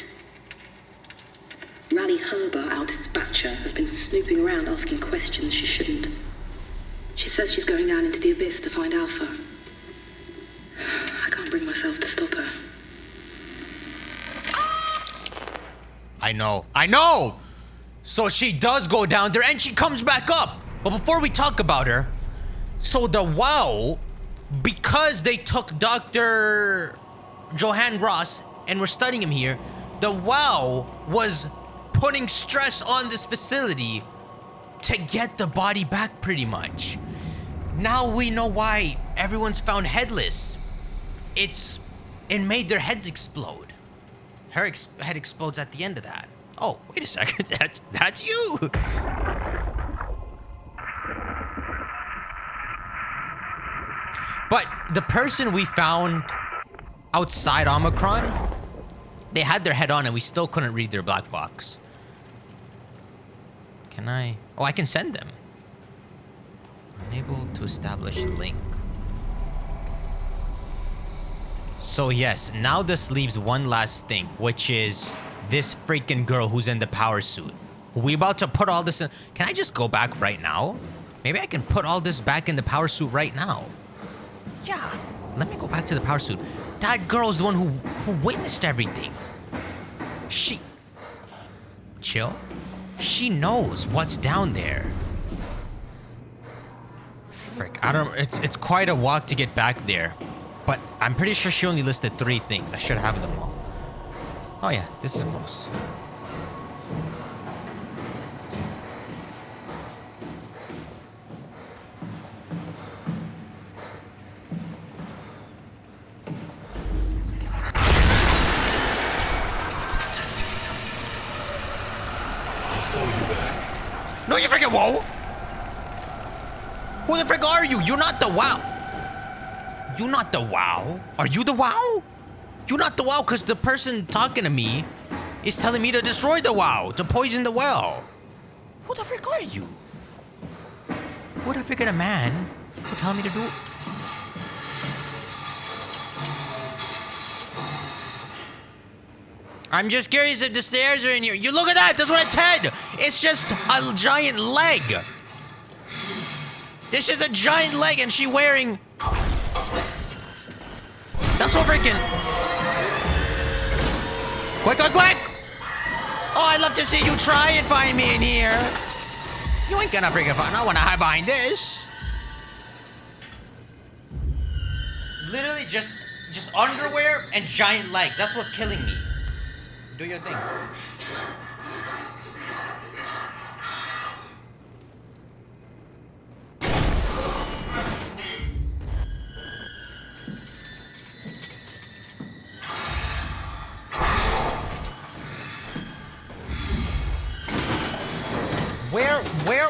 Rally Herber, our dispatcher, has been snooping around asking questions she shouldn't. She says she's going down into the abyss to find Alpha. I can't bring myself to stop her. I know! So she does go down there and she comes back up. But before we talk about her, so the WoW, because they took Dr. Johann Ross and were studying him here, the WoW was putting stress on this facility to get the body back pretty much. Now we know why everyone's found headless. It made their heads explode. Her head explodes at the end of that. Oh, wait a second. That's you. But the person we found outside Omicron, they had their head on and we still couldn't read their black box. Can I? Oh, I can send them. Unable to establish link. So yes, now this leaves one last thing, which is this freaking girl who's in the power suit. We about to put all this in. Can I just go back right now? Maybe I can put all this back in the power suit right now. Yeah, let me go back to the power suit. That girl's the one who witnessed everything. Chill. She knows what's down there. Frick, it's quite a walk to get back there. But I'm pretty sure she only listed 3 things. I should have them all. Oh yeah, this is close. No, you freaking whoa! Who the frick are you? You're not the WoW. You're not the WoW. Are you the WoW? You're not the WoW, because the person talking to me is telling me to destroy the WoW, to poison the well. Who the frick are you? Who the frick are the man who tell me to do? I'm just curious if the stairs are in here. You look at that! That's what I said! It's just a giant leg! This is a giant leg and she wearing... That's so freaking... Quick, quick, quick! Oh, I'd love to see you try and find me in here. You ain't gonna freaking find... I wanna hide behind this. Literally just underwear and giant legs. That's what's killing me. Do your thing.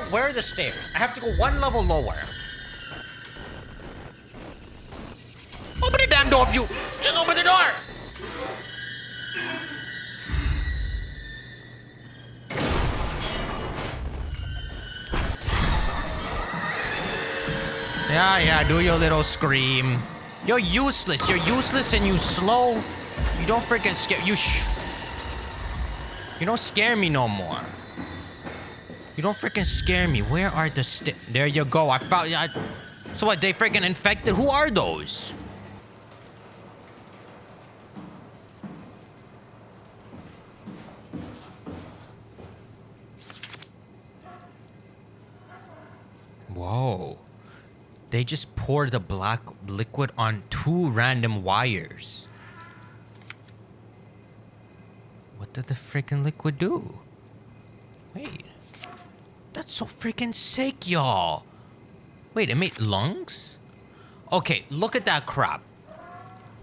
Where are the stairs? I have to go one level lower. Open the damn door, you! Just open the door! Yeah, do your little scream. You're useless. You're useless and you slow. You don't freaking scare... You don't scare me no more. You don't freaking scare me. Where are the There you go. I found... So what, they freaking infected? Who are those? Whoa. They just poured the black liquid on 2 random wires. What did the freaking liquid do? Wait. That's so freaking sick, y'all. Wait, it made lungs? Okay, look at that crap.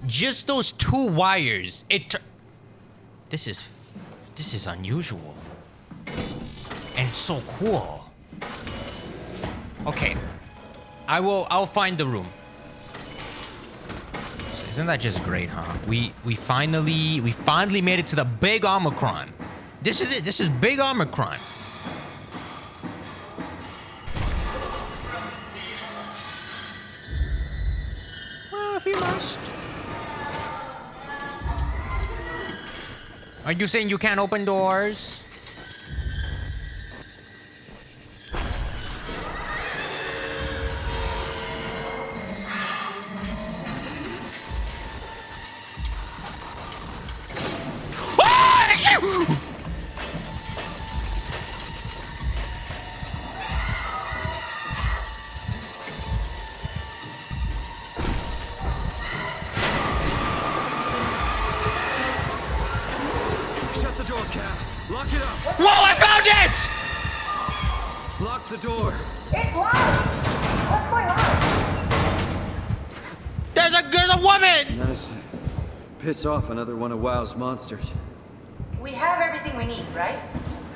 Just those 2 wires. This is unusual. And so cool. Okay. I'll find the room. Isn't that just great, huh? We finally made it to the big Omicron. This is it. This is big Omicron. Well, if you must. Are you saying you can't open doors? Door. It's locked! What's going on? There's a woman! Managed to piss off another one of WoW's monsters. We have everything we need, right?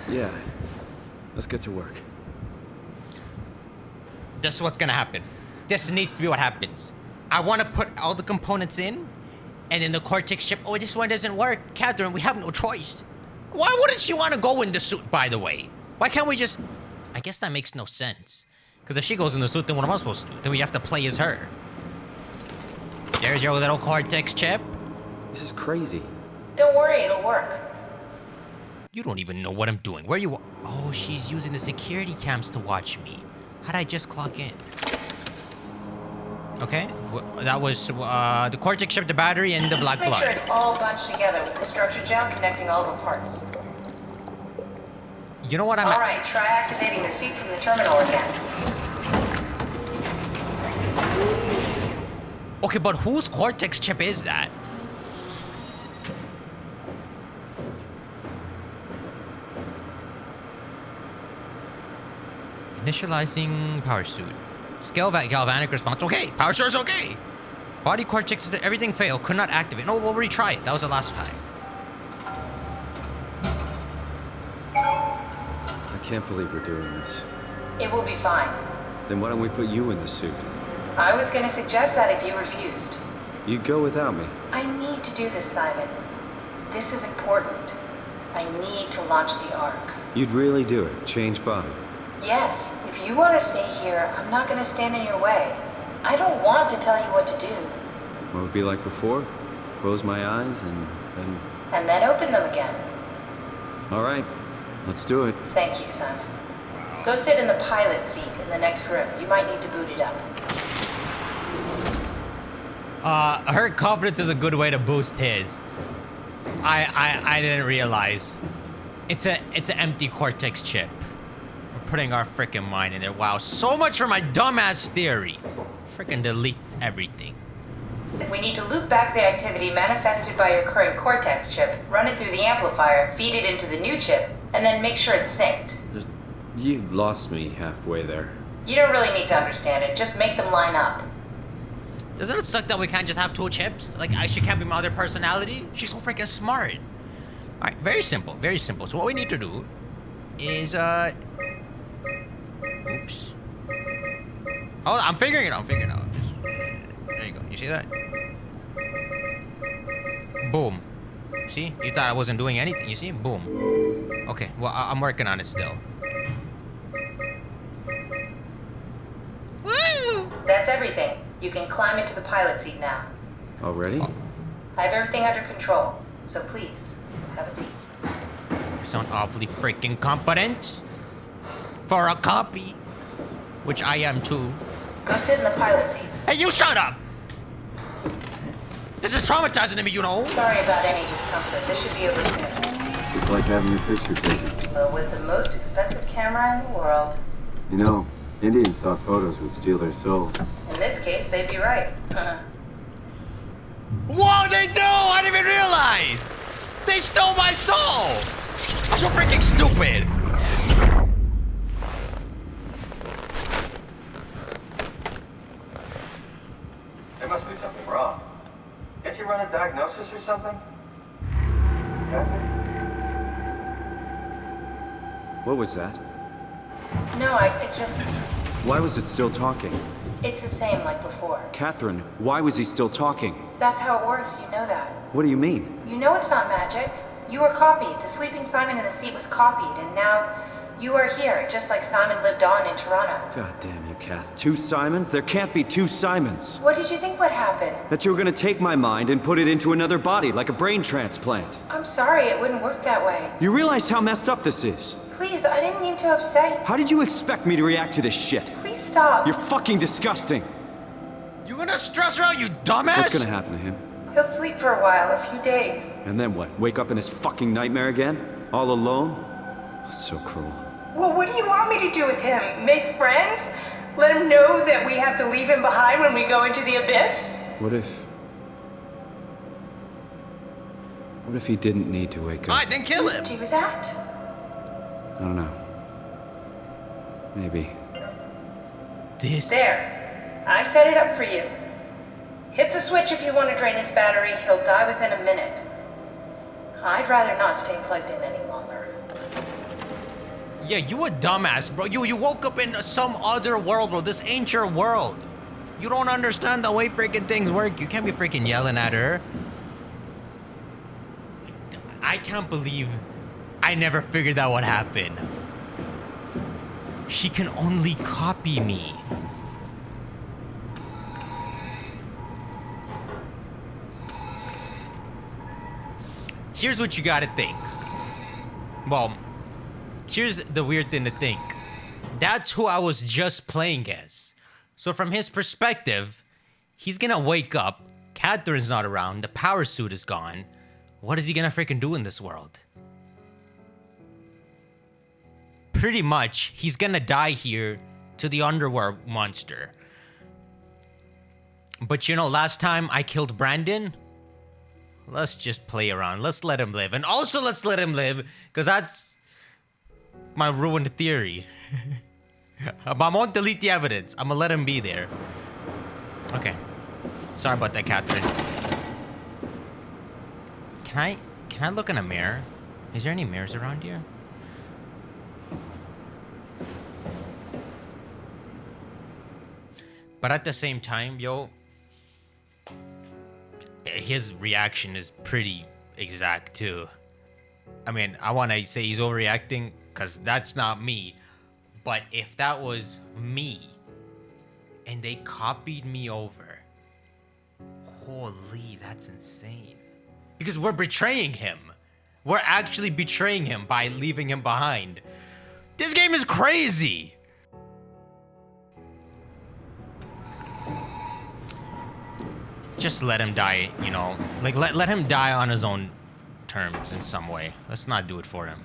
Yeah. Let's get to work. This is what's gonna happen. This needs to be what happens. I want to put all the components in, and then the Cortex ship. Oh, this one doesn't work. Catherine, we have no choice. Why wouldn't she want to go in the suit, by the way? Why can't we just... I guess that makes no sense. Because if she goes in the suit, then what am I supposed to do? Then we have to play as her. There's your little Cortex chip. This is crazy. Don't worry, it'll work. You don't even know what I'm doing. Where you... Oh, she's using the security cams to watch me. How'd I just clock in? Okay. That was the Cortex chip, the battery, and the black blood. Make sure it's all bunched together with the structure gel connecting all the parts. You know what I'm... Alright, try activating the suit from the terminal again. Okay, but whose Cortex chip is that? Initializing power suit. Scale galvanic response. Okay, power source okay. Body Cortex, everything failed. Could not activate. No, we'll retry it. That was the last time. I can't believe we're doing this. It will be fine. Then why don't we put you in the suit? I was gonna suggest that if you refused. You go without me. I need to do this, Simon. This is important. I need to launch the Ark. You'd really do it? Change body? Yes, if you want to stay here, I'm not going to stand in your way. I don't want to tell you what to do. What would it be like before? Close my eyes and then... And then open them again. All right, let's do it. Thank you, Simon. Go sit in the pilot seat in the next room. You might need to boot it up. Her confidence is a good way to boost his. I didn't realize. It's an empty cortex chip. We're putting our freaking mind in there. Wow, so much for my dumbass theory. Freaking delete everything. We need to loop back the activity manifested by your current cortex chip, run it through the amplifier, feed it into the new chip, and then make sure it's synced. You lost me halfway there. You don't really need to understand it, just make them line up. Doesn't it suck that we can't just have two chips? Like, she can't be my other personality? She's so freaking smart. Alright, very simple, very simple. So what we need to do is, oops. Oh, I'm figuring it out, There you go, you see that? Boom. See? You thought I wasn't doing anything, you see? Boom. Okay, well, I'm working on it still. Woo! That's everything. You can climb into the pilot seat now. Already? I have everything under control, so please, have a seat. You sound awfully freaking competent. For a copy. Which I am too. Go sit in the pilot seat. Hey, you shut up! This is traumatizing to me, you know? Sorry about any discomfort. This should be over soon. It's like having your picture taken. Well, with the most expensive camera in the world. You know, Indians thought photos would steal their souls. In this case, they'd be right. Whoa, they do! I didn't even realize! They stole my soul! I'm so freaking stupid! There must be something wrong. Can't you run a diagnosis or something? What was that? No, it's just... Why was it still talking? It's the same like before. Catherine, why was he still talking? That's how it works, you know that. What do you mean? You know it's not magic. You were copied. The sleeping Simon in the seat was copied, and now you are here, just like Simon lived on in Toronto. God damn you, Kath. Two Simons? There can't be two Simons. What did you think would happen? That you were gonna take my mind and put it into another body, like a brain transplant. I'm sorry, it wouldn't work that way. You realize how messed up this is? Please, I didn't mean to upset you. How did you expect me to react to this shit? Please stop. You're fucking disgusting. You gonna stress her out, you dumbass? What's gonna happen to him? He'll sleep for a while, a few days. And then what? Wake up in this fucking nightmare again? All alone? So cruel. Well, what do you want me to do with him? Make friends? Let him know that we have to leave him behind when we go into the abyss? What if he didn't need to wake up? Alright, then kill him. Do that? I don't know. Maybe. There. I set it up for you. Hit the switch if you want to drain his battery. He'll die within a minute. I'd rather not stay plugged in any longer. Yeah, you a dumbass, bro. You woke up in some other world, bro. This ain't your world. You don't understand the way freaking things work. You can't be freaking yelling at her. I can't believe I never figured out what happened. She can only copy me. Here's what you gotta think. Well, here's the weird thing to think. That's who I was just playing as. So from his perspective, he's gonna wake up, Catherine's not around, the power suit is gone. What is he gonna freaking do in this world? Pretty much, he's gonna die here to the underwear monster. But you know, last time I killed Brandon, let's just play around. Let's let him live. And also let's let him live, because that's my ruined theory. I won't delete the evidence. I'm gonna let him be there. Okay. Sorry about that, Catherine. Can I look in a mirror? Is there any mirrors around here? But at the same time, yo, his reaction is pretty exact too. I mean, I want to say he's overreacting because that's not me. But if that was me and they copied me over, holy, that's insane. Because we're betraying him. We're actually betraying him by leaving him behind. This game is crazy. Just let him die, you know. Like, let him die on his own terms in some way. Let's not do it for him.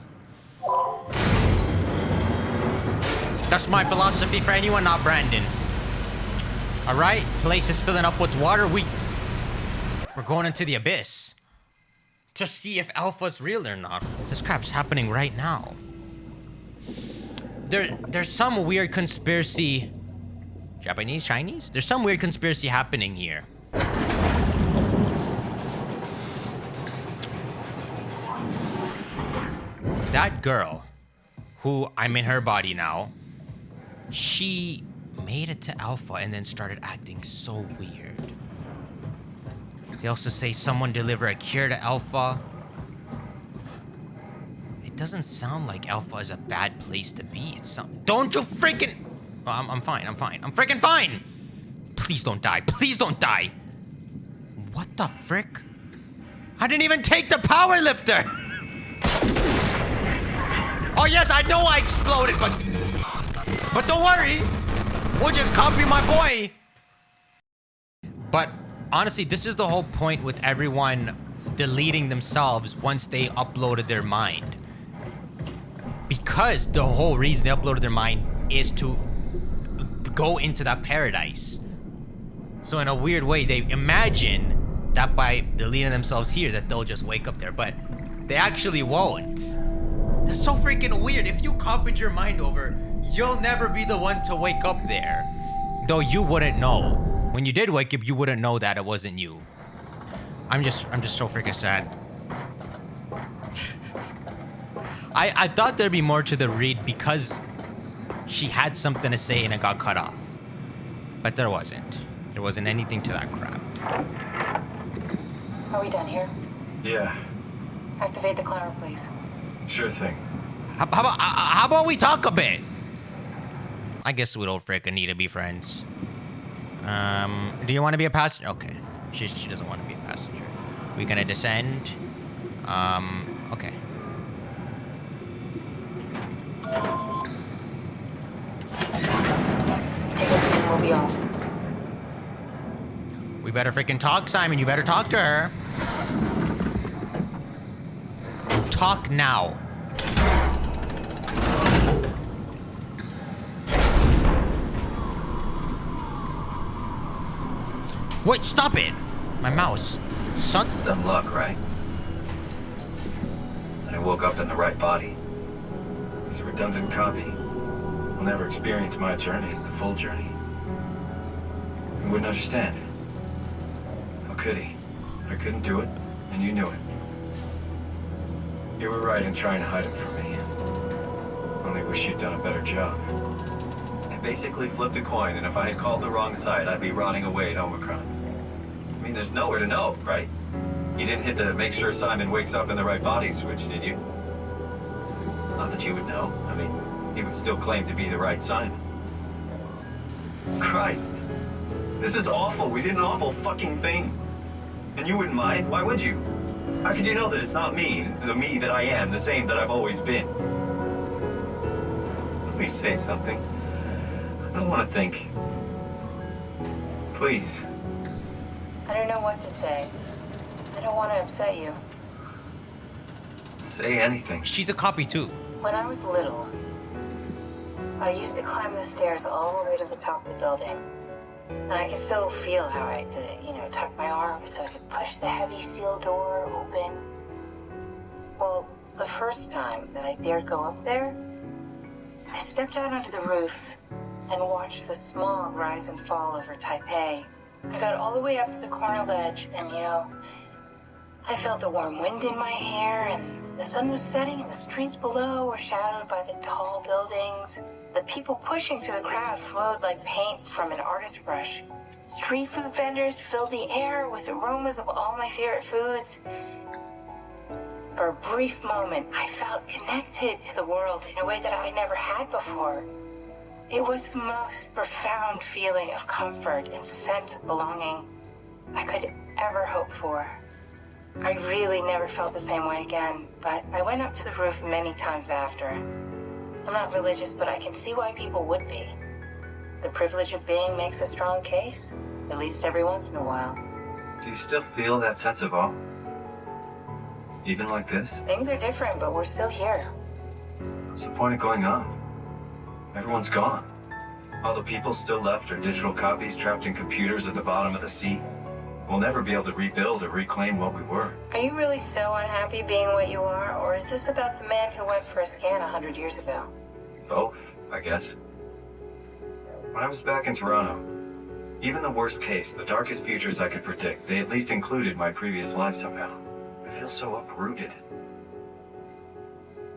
That's my philosophy for anyone not Brandon. Alright, place is filling up with water. We're going into the abyss to see if Alpha's real or not. This crap's happening right now. There's some weird conspiracy. Japanese, Chinese? There's some weird conspiracy happening here. That girl, who I'm in her body now, she made it to Alpha and then started acting so weird. They also say someone deliver a cure to Alpha. It doesn't sound like Alpha is a bad place to be. It's some. Don't you freaking. Oh, I'm fine. I'm freaking fine. Please don't die. Please don't die. What the frick? I didn't even take the power lifter. Oh yes, I know I exploded, but don't worry. We'll just copy my boy. But honestly, this is the whole point with everyone deleting themselves once they uploaded their mind. Because the whole reason they uploaded their mind is to go into that paradise. So in a weird way, they imagine that by deleting themselves here that they'll just wake up there, but they actually won't. That's so freaking weird. If you copied your mind over, you'll never be the one to wake up there. Though you wouldn't know. When you did wake up, you wouldn't know that it wasn't you. I'm just so freaking sad. I thought there'd be more to the read because she had something to say and it got cut off. But there wasn't. There wasn't anything to that crap. Are we done here? Yeah, Activate the climber, please. sure thing. How about we talk a bit? I guess we don't freaking need to be friends. Do you want to be a passenger? Okay. She doesn't want to be a passenger. We gonna descend? Okay. Take a seat and we'll be off. We better freaking talk, Simon. You better talk to her. Talk now. Wait, stop it! My mouse. Son. It's dumb luck, right? I woke up in the right body. It's a redundant copy. I'll never experience my journey, the full journey. He wouldn't understand. How could he? I couldn't do it, and you knew it. You were right in trying to hide it from me. Only wish you'd done a better job. I basically flipped a coin, and if I had called the wrong side, I'd be rotting away at Omicron. I mean, there's nowhere to know, right? You didn't hit the make sure Simon wakes up in the right body switch, did you? Not that you would know. I mean, he would still claim to be the right Simon. Christ. This is awful. We did an awful fucking thing. And you wouldn't mind? Why would you? How could you know that it's not me, the me that I am, the same that I've always been? Let me say something. I don't want to think. Please. I don't know what to say. I don't want to upset you. Say anything. She's a copy too. When I was little, I used to climb the stairs all the way to the top of the building. And I could still feel how I had to, tuck my arm so I could push the heavy steel door open. Well, the first time that I dared go up there, I stepped out onto the roof and watched the smog rise and fall over Taipei. I got all the way up to the corner ledge and, I felt the warm wind in my hair and the sun was setting and the streets below were shadowed by the tall buildings. The people pushing through the crowd flowed like paint from an artist's brush. Street food vendors filled the air with aromas of all my favorite foods. For a brief moment, I felt connected to the world in a way that I never had before. It was the most profound feeling of comfort and sense of belonging I could ever hope for. I really never felt the same way again, but I went up to the roof many times after. I'm not religious, but I can see why people would be. The privilege of being makes a strong case, at least every once in a while. Do you still feel that sense of awe? Even like this? Things are different, but we're still here. What's the point of going on? Everyone's gone. All the people still left are digital copies trapped in computers at the bottom of the sea. We'll never be able to rebuild or reclaim what we were. Are you really so unhappy being what you are, or is this about the man who went for a scan 100 years ago? Both, I guess. When I was back in Toronto, even the worst case, the darkest futures I could predict, they at least included my previous life somehow. I feel so uprooted.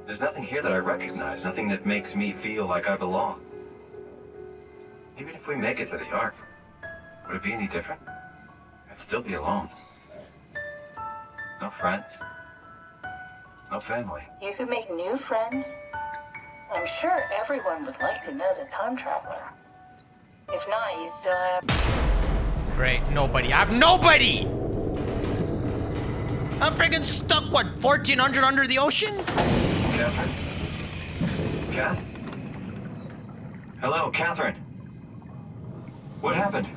There's nothing here that I recognize, nothing that makes me feel like I belong. Even if we make it to the Ark, would it be any different? I'd still be alone. No friends. No family. You could make new friends. I'm sure everyone would like to know the time traveler. If not, you still have... Great, nobody. I have nobody! I'm friggin' stuck, what, 1,400 under the ocean? Catherine? Kath? Hello, Catherine. What happened?